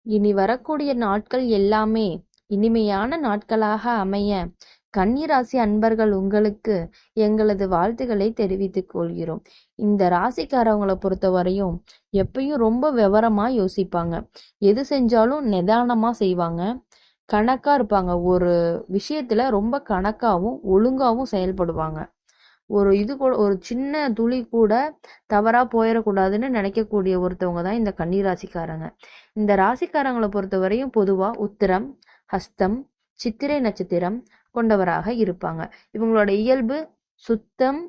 இனி வரக்கூடிய நாட்கள் எல்லாமே இனிமையான நாட்களாக அமைய கன்னிராசி அன்பர்கள் உங்களுக்கு எங்களது வாழ்த்துக்களை தெரிவித்துக் கொள்கிறோம். இந்த ராசிக்காரவங்களை பொறுத்த வரையும் எப்பயும் ரொம்ப விவரமா யோசிப்பாங்க. எது செஞ்சாலும் நிதானமா செய்வாங்க. கணக்கா இருப்பாங்க. ஒரு விஷயத்துல ரொம்ப கணக்காவும் ஒழுங்காவும் செயல்படுவாங்க. இது கூட ஒரு சின்ன துளி கூட தவறா போயிடக்கூடாதுன்னு நினைக்கக்கூடிய ஒருத்தவங்க தான் இந்த கன்னிராசிக்காரங்க. இந்த ராசிக்காரங்களை பொறுத்த வரையும் பொதுவா உத்திரம், ஹஸ்தம், சித்திரை நட்சத்திரம் கொண்டவராக இருப்பாங்க. இவங்களோட இயல்பு சுத்தம்,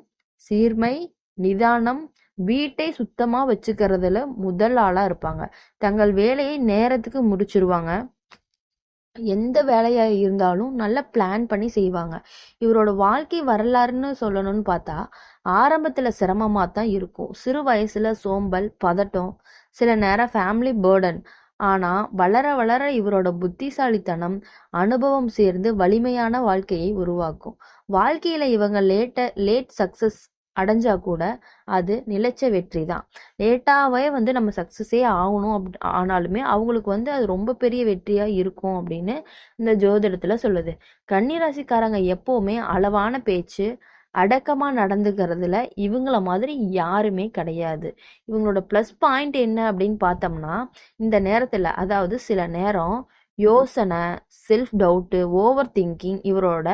சீர்மை, நிதானம், வீட்டை சுத்தமா வச்சுக்கிறதுல முதல் ஆளா இருப்பாங்க. தங்கள் வேலையை நேரத்துக்கு முடிச்சிருவாங்க. எந்த வேலையா இருந்தாலும் நல்லா பிளான் பண்ணி செய்வாங்க. இவரோட வாழ்க்கை வரலாறுன்னு சொல்லணும்னு பார்த்தா ஆரம்பத்துல சிரமமா தான் இருக்கும். சிறு வயசுல சோம்பல், பதட்டம், சில நேரம் ஃபேமிலி பேர்டன். ஆனா வளர வளர இவரோட புத்திசாலித்தனம், அனுபவம் சேர்ந்து வலிமையான வாழ்க்கையை உருவாக்கும். வாழ்க்கையில இவங்க லேட் சக்சஸ் அடைஞ்சா கூட அது நிலைச்ச வெற்றி தான். லேட்டாவே நம்ம சக்சஸே ஆகணும் ஆனாலுமே அவங்களுக்கு அது ரொம்ப பெரிய வெற்றியா இருக்கும் அப்படின்னு இந்த ஜோதிடத்துல சொல்லுது. கன்னிராசிக்காரங்க எப்பவுமே அளவான பேச்சு, அடக்கமா நடந்துக்கிறதுல இவங்கள மாதிரி யாருமே கிடையாது. இவங்களோட ப்ளஸ் பாயிண்ட் என்ன அப்படின்னு பார்த்தோம்னா, இந்த நேரத்துல அதாவது சில நேரம் யோசனை, செல்ஃப் டவுட்டு, ஓவர் திங்கிங் இவரோட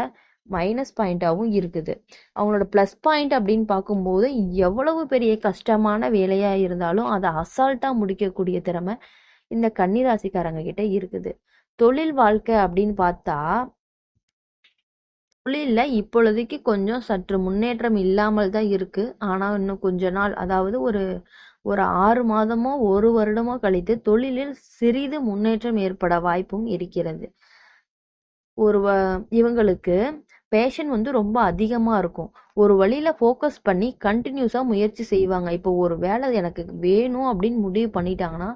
மைனஸ் பாயிண்டாகவும் இருக்குது. அவங்களோட ப்ளஸ் பாயிண்ட் அப்படின்னு பார்க்கும்போது எவ்வளவு பெரிய கஷ்டமான வேலையாக இருந்தாலும் அதை அசால்ட்டாக முடிக்கக்கூடிய திறமை இந்த கன்னிராசிக்காரங்க கிட்ட இருக்குது. தொழில் வாழ்க்கை அப்படின்னு பார்த்தா தொழிலில் இப்பொழுதைக்கு கொஞ்சம் சற்று முன்னேற்றம் இல்லாமல் தான் இருக்குது. ஆனால் இன்னும் கொஞ்ச நாள் அதாவது ஒரு 6 மாதமோ 1 வருடமோ கழித்து தொழிலில் சிறிது முன்னேற்றம் ஏற்பட வாய்ப்பும் இருக்கிறது. இவங்களுக்கு பேஷன் ரொம்ப அதிகமாக இருக்கும். ஒரு வழியில் ஃபோக்கஸ் பண்ணி கண்டினியூஸாக முயற்சி செய்வாங்க. இப்போ ஒரு வேலை எனக்கு வேணும் அப்படின்னு முடிவு பண்ணிட்டாங்கன்னா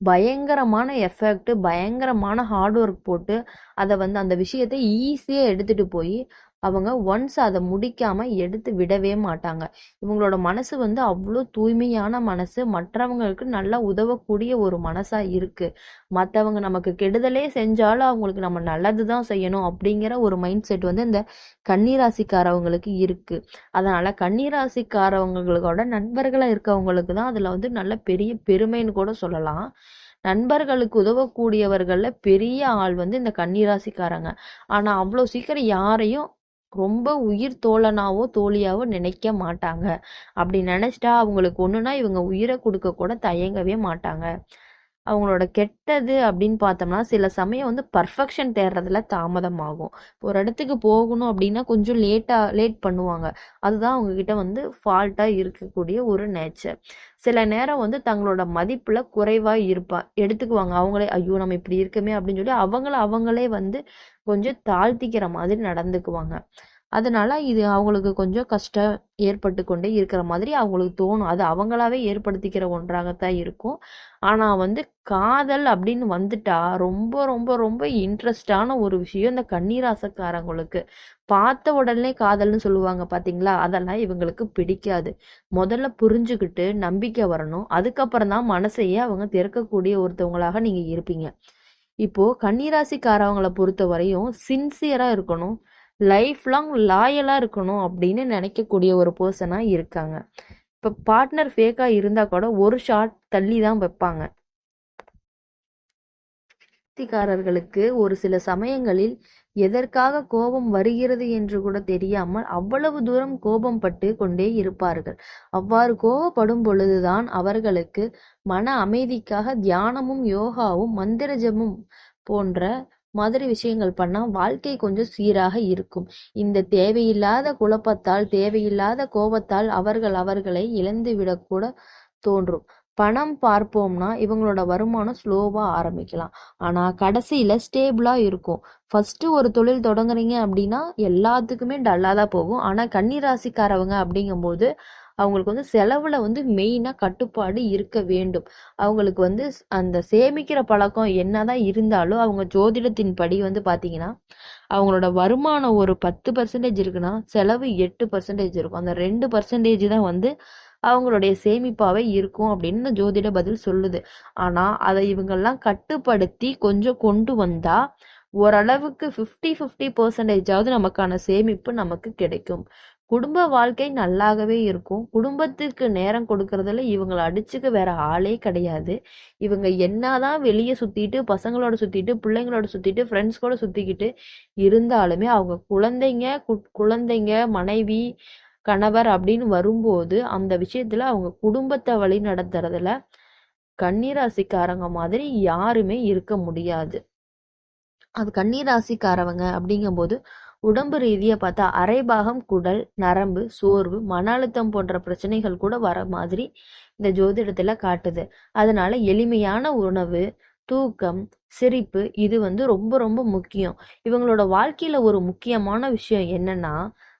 பயங்கரமான எஃபெக்ட், பயங்கரமான ஹார்ட் ஒர்க் போட்டு அதை அந்த விஷயத்தை ஈஸியாக எடுத்துகிட்டு போய் அவங்க ஒன்ஸ் அதை முடிக்காம எடுத்து விடவே மாட்டாங்க. இவங்களோட மனசு அவ்வளோ தூய்மையான மனசு, மற்றவங்களுக்கு நல்லா உதவக்கூடிய ஒரு மனசா இருக்கு. மற்றவங்க நமக்கு கெடுதலே செஞ்சாலும் அவங்களுக்கு நம்ம நல்லது தான் செய்யணும் அப்படிங்கிற ஒரு மைண்ட் செட் இந்த கன்னிராசிக்காரவங்களுக்கு இருக்கு. அதனால கன்னிராசிக்காரவங்களோட நண்பர்களா இருக்கவங்களுக்கு தான் அதுல நல்ல பெரிய பெருமைன்னு கூட சொல்லலாம். நண்பர்களுக்கு உதவக்கூடியவர்கள்ல பெரிய ஆள் இந்த கன்னிராசிக்காரங்க. ஆனா அவ்வளோ சீக்கிரம் யாரையும் ரொம்ப உயிர் தோழனாவோ தோழியாவோ நினைக்க மாட்டாங்க. அப்படி நினைச்சிட்டா அவங்களுக்கு ஒண்ணுனா இவங்க உயிரை கொடுக்க கூட தயங்கவே மாட்டாங்க. அவங்களோட கெட்டது அப்படின்னு பார்த்தோம்னா சில சமயம் பர்ஃபெக்ஷன் தேடுறதுல தாமதமாகும். ஒரு இடத்துக்கு போகணும் அப்படின்னா கொஞ்சம் லேட் பண்ணுவாங்க. அதுதான் அவங்க கிட்ட ஃபால்ட்டா இருக்கக்கூடிய ஒரு நேச்சர். சில நேரம் தங்களோட மதிப்புல குறைவா எடுத்துக்குவாங்க. அவங்களே ஐயோ நம்ம இப்படி இருக்கமே அப்படின்னு சொல்லி அவங்களே கொஞ்சம் தாழ்த்திக்கிற மாதிரி நடந்துக்குவாங்க. அதனால இது அவங்களுக்கு கொஞ்சம் கஷ்டம் ஏற்பட்டு கொண்டே இருக்கிற மாதிரி அவங்களுக்கு தோணும். அது அவங்களாவே ஏற்படுத்திக்கிற ஒன்றாகத்தான் இருக்கும். ஆனா காதல் அப்படின்னு வந்துட்டா ரொம்ப ரொம்ப ரொம்ப இன்ட்ரெஸ்டான ஒரு விஷயம் இந்த கன்னிராசிக்காரங்களுக்கு. பார்த்த உடனே காதல்னு சொல்லுவாங்க பாத்தீங்களா, அதெல்லாம் இவங்களுக்கு பிடிக்காது. முதல்ல புரிஞ்சுக்கிட்டு நம்பிக்கை வரணும். அதுக்கப்புறம் தான் மனசையே அவங்க திறக்கக்கூடிய ஒருத்தவங்களாக நீங்க இருப்பீங்க. இப்போ கன்னிராசிக்காரவங்களை பொறுத்த வரையும் சின்சியரா இருக்கணும், லைஃப் லாங் லாயலா இருக்கணும் அப்படின்னு நினைக்கக்கூடிய ஒரு பர்சனா இருக்காங்க. இப்ப பார்ட்னர் ஃபேக்கா இருந்தா கூட ஒரு ஷாட் தள்ளி தான் வைப்பாங்க. ராசிக்காரர்களுக்கு ஒரு சில சமயங்களில் எதற்காக கோபம் வருகிறது என்று கூட தெரியாமல் அவ்வளவு தூரம் கோபம் பட்டு கொண்டே இருப்பார்கள். அவ்வாறு கோபப்படும் பொழுதுதான் அவர்களுக்கு மன அமைதிக்காக தியானமும் யோகாவும் மந்திர ஜபமும் போன்ற மாதிரி விஷயங்கள் பண்ணா வாழ்க்கை கொஞ்சம் சீராக இருக்கும். இந்த தேவையில்லாத குழப்பத்தால், தேவையில்லாத கோபத்தால் அவர்களை இழந்து விடக்கூட தோன்றும். பணம் பார்ப்போம்னா இவங்களோட வருமானம் ஸ்லோவா ஆரம்பிக்கலாம். ஆனா கடைசியில ஸ்டேபிளா இருக்கும். ஃபர்ஸ்ட் ஒரு தொழில் தொடங்குறீங்க அப்படின்னா எல்லாத்துக்குமே டல்லா தான் போகும். ஆனா கன்னிராசிக்காரவங்க அப்படிங்கும்போது அவங்களுக்கு செலவுல மெயினா கட்டுப்பாடு இருக்க வேண்டும். அவங்களுக்கு அந்த சேமிக்கிற பழக்கம் என்னதான் இருந்தாலும் அவங்க ஜோதிடத்தின் படி பாத்தீங்கன்னா அவங்களோட வருமானம் ஒரு 10% இருக்குன்னா செலவு 8% இருக்கும். அந்த 2% தான் அவங்களுடைய சேமிப்பாவே இருக்கும் அப்படின்னு இந்த ஜோதிட பதில் சொல்லுது. ஆனா அதை இவங்கெல்லாம் கட்டுப்படுத்தி கொஞ்சம் கொண்டு வந்தா ஓரளவுக்கு 50-50% நமக்கான சேமிப்பு நமக்கு கிடைக்கும். குடும்ப வாழ்க்கை நல்லாகவே இருக்கும். குடும்பத்துக்கு நேரம் கொடுக்கறதுல இவங்களை அடிச்சுக்க வேற ஆளே கிடையாது. இவங்க என்னதான் வெளியே சுத்திட்டு பசங்களோட சுத்திட்டு பிள்ளைங்களோட சுத்திட்டு ஃப்ரெண்ட்ஸ் கூட சுத்திக்கிட்டு இருந்தாலுமே அவங்க குழந்தைங்க மனைவி கணவர் அப்படின்னு வரும்போது அந்த விஷயத்துல அவங்க குடும்பத்தை வழி நடத்துறதுல கன்னிராசிக்காரங்க மாதிரி யாருமே இருக்க முடியாது. அது கன்னிராசிக்காரவங்க அப்படிங்கும்போது உடம்பு ரீதியாக பார்த்தா அரைபாகம் குடல் நரம்பு சோர்வு மன அழுத்தம் போன்ற பிரச்சனைகள் கூட வர மாதிரி இந்த ஜோதிடத்துல காட்டுது. அதனால எளிமையான உணவு தூக்கம் சிரிப்பு இது ரொம்ப ரொம்ப முக்கியம். இவங்களோட வாழ்க்கையில ஒரு முக்கியமான விஷயம் என்னன்னா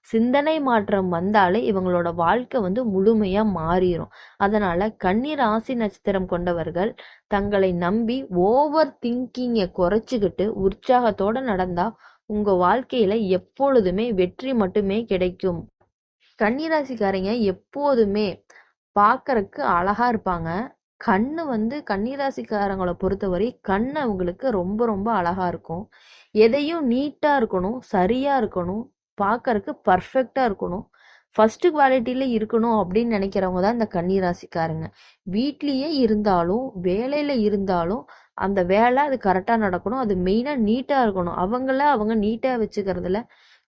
சிந்தனை மாற்றம் வந்தாலே இவங்களோட வாழ்க்கை முழுமையா மாறிடும். அதனால கன்னி ராசி நட்சத்திரம் கொண்டவர்கள் தங்களை நம்பி ஓவர் திங்கிங்கை குறைச்சிக்கிட்டு உற்சாகத்தோட நடந்தா உங்க வாழ்க்கையில எப்பொழுதுமே வெற்றி மட்டுமே கிடைக்கும். கன்னிராசிக்காரங்க எப்போதுமே பார்க்கறக்கு அழகா இருப்பாங்க. கண்ணு கன்னிராசிக்காரங்களை பொறுத்தவரை கண்ணு அவங்களுக்கு ரொம்ப ரொம்ப அழகா இருக்கும். எதையும் நீட்டா இருக்கணும் சரியா இருக்கணும் பார்க்கறக்கு பர்ஃபெக்டா இருக்கணும் ஃபர்ஸ்ட் குவாலிட்டியில இருக்கணும் அப்படின்னு நினைக்கிறவங்க தான் இந்த கன்னிராசிக்காரங்க. வீட்லயே இருந்தாலும் வேலையில இருந்தாலும் அந்த வேலை அது கரெக்டாக நடக்கணும். அது மெயினாக நீட்டாக இருக்கணும். அவங்க நீட்டாக வச்சுக்கிறதுல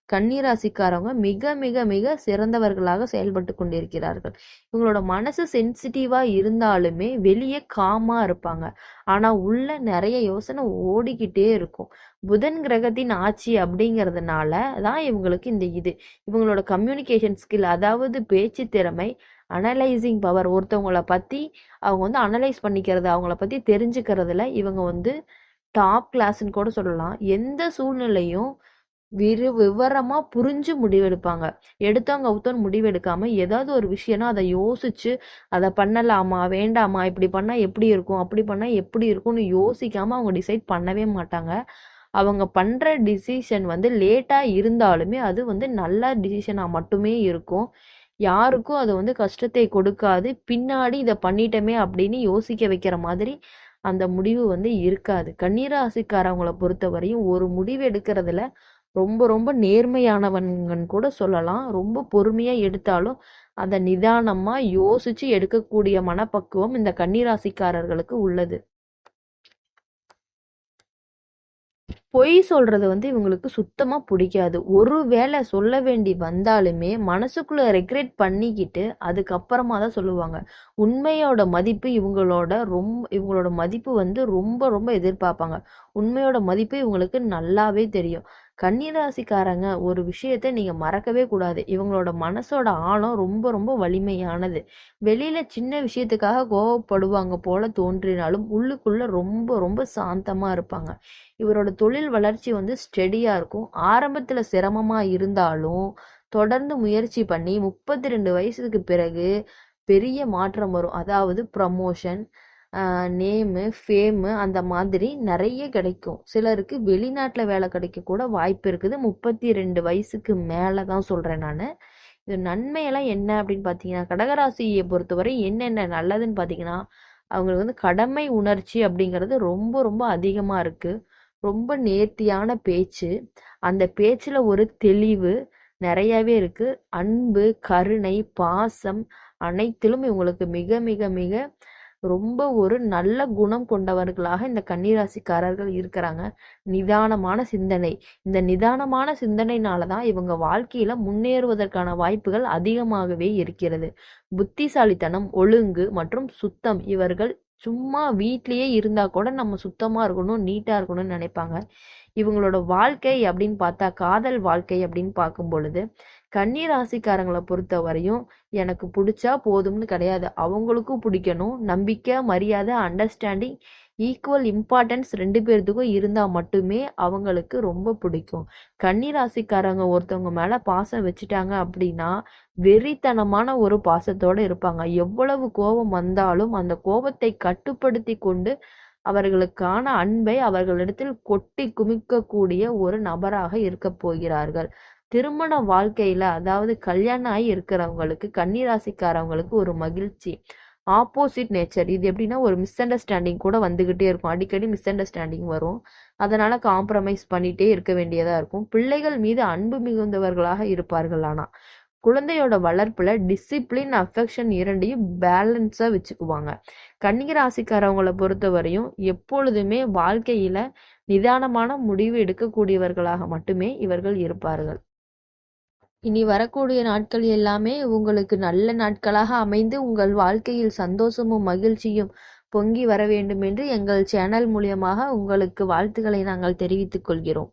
கன்னிராசிக்காரவங்க மிக மிக மிக சிறந்தவர்களாக செயல்பட்டு கொண்டிருக்கிறார்கள். இவங்களோட மனசு சென்சிட்டிவா இருந்தாலுமே வெளியே காமா இருப்பாங்க. ஆனா உள்ள நிறைய யோசனை ஓடிக்கிட்டே இருக்கும். புதன் கிரகத்தின் ஆட்சி அப்படிங்கிறதுனால தான் இவங்களுக்கு இவங்களோட கம்யூனிகேஷன் ஸ்கில் அதாவது பேச்சு திறமை அனலைசிங் பவர் ஒருத்தவங்கள பத்தி அவங்க அனலைஸ் பண்ணிக்கிறது அவங்கள பத்தி தெரிஞ்சுக்கிறதுல இவங்க டாப் கிளாஸ்ன்னு கூட சொல்லலாம். எந்த சூழ்நிலையும் விவரமா புரிஞ்சு முடிவெடுப்பாங்க. எடுத்தவங்க அவுத்தோன்னு முடிவெடுக்காம ஏதாவது ஒரு விஷயம்னா அதை யோசிச்சு அதை பண்ணலாமா வேண்டாமா இப்படி பண்ணா எப்படி இருக்கும் அப்படி பண்ணா எப்படி இருக்கும்னு யோசிக்காம அவங்க டிசைட் பண்ணவே மாட்டாங்க. அவங்க பண்ற டிசிஷன் லேட்டா இருந்தாலுமே அது நல்ல டிசிஷனா மட்டுமே இருக்கும். யாருக்கும் அது கஷ்டத்தை கொடுக்காது. பின்னாடி இதை பண்ணிட்டோமே அப்படின்னு யோசிக்க வைக்கிற மாதிரி அந்த முடிவு இருக்காது. கன்னிராசிக்காரவங்களை பொறுத்தவரையும் ஒரு முடிவு எடுக்கிறதுல ரொம்ப ரொம்ப நேர்மையானவங்கன்னு கூட சொல்லலாம். ரொம்ப பொறுமையா எடுத்தாலும் அதை நிதானமா யோசிச்சு எடுக்கக்கூடிய மனப்பக்குவம் இந்த கன்னிராசிக்காரர்களுக்கு உள்ளது. பொய் சொல்றது இவங்களுக்கு சுத்தமா பிடிக்காது. ஒரு வேளை சொல்ல வேண்டி வந்தாலுமே மனசுக்குள்ள ரெக்ரெட் பண்ணிக்கிட்டு அதுக்கப்புறமா தான் சொல்லுவாங்க. உண்மையோட மதிப்பு இவங்களோட மதிப்பு ரொம்ப ரொம்ப எதிர்பார்ப்பாங்க. உண்மையோட மதிப்பு இவங்களுக்கு நல்லாவே தெரியும். கன்னிராசிக்காரங்க ஒரு விஷயத்த நீங்க மறக்கவே கூடாது. இவங்களோட மனசோட ஆழம் ரொம்ப ரொம்ப வலிமையானது. வெளியில சின்ன விஷயத்துக்காக கோவப்படுவாங்க போல தோன்றினாலும் உள்ளுக்குள்ள ரொம்ப ரொம்ப சாந்தமா இருப்பாங்க. இவரோட தொழில் வளர்ச்சி ஸ்டெடியா இருக்கும். ஆரம்பத்துல சிரமமா இருந்தாலும் தொடர்ந்து முயற்சி பண்ணி 32 வயசுக்கு பிறகு பெரிய மாற்றம் வரும். அதாவது ப்ரமோஷன் நேமு ஃபேமு அந்த மாதிரி நிறைய கிடைக்கும். சிலருக்கு வெளிநாட்டில் வேலை கிடைக்க கூட வாய்ப்பு இருக்குது. 32 வயசுக்கு மேலே தான் சொல்கிறேன் நான். இது நன்மையெல்லாம் என்ன அப்படின்னு பார்த்தீங்கன்னா கடகராசியை பொறுத்தவரை என்னென்ன நல்லதுன்னு பார்த்தீங்கன்னா அவங்களுக்கு கடமை உணர்ச்சி அப்படிங்கிறது ரொம்ப ரொம்ப அதிகமாக இருக்குது. ரொம்ப நேர்த்தியான பேச்சு, அந்த பேச்சில் ஒரு தெளிவு நிறையாவே இருக்குது. அன்பு கருணை பாசம் அனைத்திலும் இவங்களுக்கு மிக மிக மிக ரொம்ப ஒரு நல்ல குணம் கொண்டவர்களாக இந்த கன்னிராசிக்காரர்கள் இருக்கிறாங்க. நிதானமான சிந்தனை, இந்த நிதானமான சிந்தனைனால தான் இவங்க வாழ்க்கையில முன்னேறுவதற்கான வாய்ப்புகள் அதிகமாகவே இருக்கிறது. புத்திசாலித்தனம் ஒழுங்கு மற்றும் சுத்தம் இவர்கள் சும்மா வீட்லயே இருந்தா கூட நம்ம சுத்தமா இருக்கணும் நீட்டா இருக்கணும்னு நினைப்பாங்க. இவங்களோட வாழ்க்கை அப்படின்னு பார்த்தா காதல் வாழ்க்கை அப்படின்னு பார்க்கும் பொழுது கன்னிராசிக்காரங்களை பொறுத்த வரையும் எனக்கு பிடிச்சா போதும்னு கிடையாது. அவங்களுக்கும் பிடிக்கணும். நம்பிக்கை மரியாதை அண்டர்ஸ்டாண்டிங் ஈக்குவல் இம்பார்ட்டன்ஸ் 2 பேர்த்துக்கும் இருந்தால் மட்டுமே அவங்களுக்கு ரொம்ப பிடிக்கும். கன்னிராசிக்காரங்க ஒருத்தவங்க மேலே பாசம் வச்சுட்டாங்க அப்படின்னா வெறித்தனமான ஒரு பாசத்தோடு இருப்பாங்க. எவ்வளவு கோபம் வந்தாலும் அந்த கோபத்தை கட்டுப்படுத்தி கொண்டு அவர்களுக்கான அன்பை அவர்களிடத்தில் கொட்டி குமிக்கக்கூடிய ஒரு நபராக இருக்க போகிறார்கள். திருமண வாழ்க்கையில அதாவது கல்யாணம் ஆகி இருக்கிறவங்களுக்கு கன்னிராசிக்காரவங்களுக்கு ஒரு மகிழ்ச்சி. Opposite nature. இது எப்படின்னா ஒரு மிஸ் அண்டர்ஸ்டாண்டிங் கூட வந்துகிட்டே இருக்கும். அடிக்கடி மிஸ் அண்டர்ஸ்டாண்டிங் வரும். அதனால காம்ப்ரமைஸ் பண்ணிட்டே இருக்க வேண்டியதா இருக்கும். பிள்ளைகள் மீது அன்பு மிகுந்தவர்களாக இருப்பார்கள். ஆனா குழந்தையோட வளர்ப்புல டிசிப்ளின், அஃபெக்ஷன் இரண்டையும் பேலன்ஸா வச்சுக்குவாங்க. கன்னிக ராசிக்காரவங்களை பொறுத்தவரையும் எப்பொழுதுமே வாழ்க்கையில நிதானமான முடிவு எடுக்கக்கூடியவர்களாக மட்டுமே இவர்கள் இருப்பார்கள். இனி வரக்கூடிய நாட்கள் எல்லாமே உங்களுக்கு நல்ல நாட்களாக அமைந்து உங்கள் வாழ்க்கையில் சந்தோஷமும் மகிழ்ச்சியும் பொங்கி வர வேண்டும் என்று எங்கள் சேனல் மூலியமாக உங்களுக்கு வாழ்த்துக்களை நாங்கள் தெரிவித்துக் கொள்கிறோம்.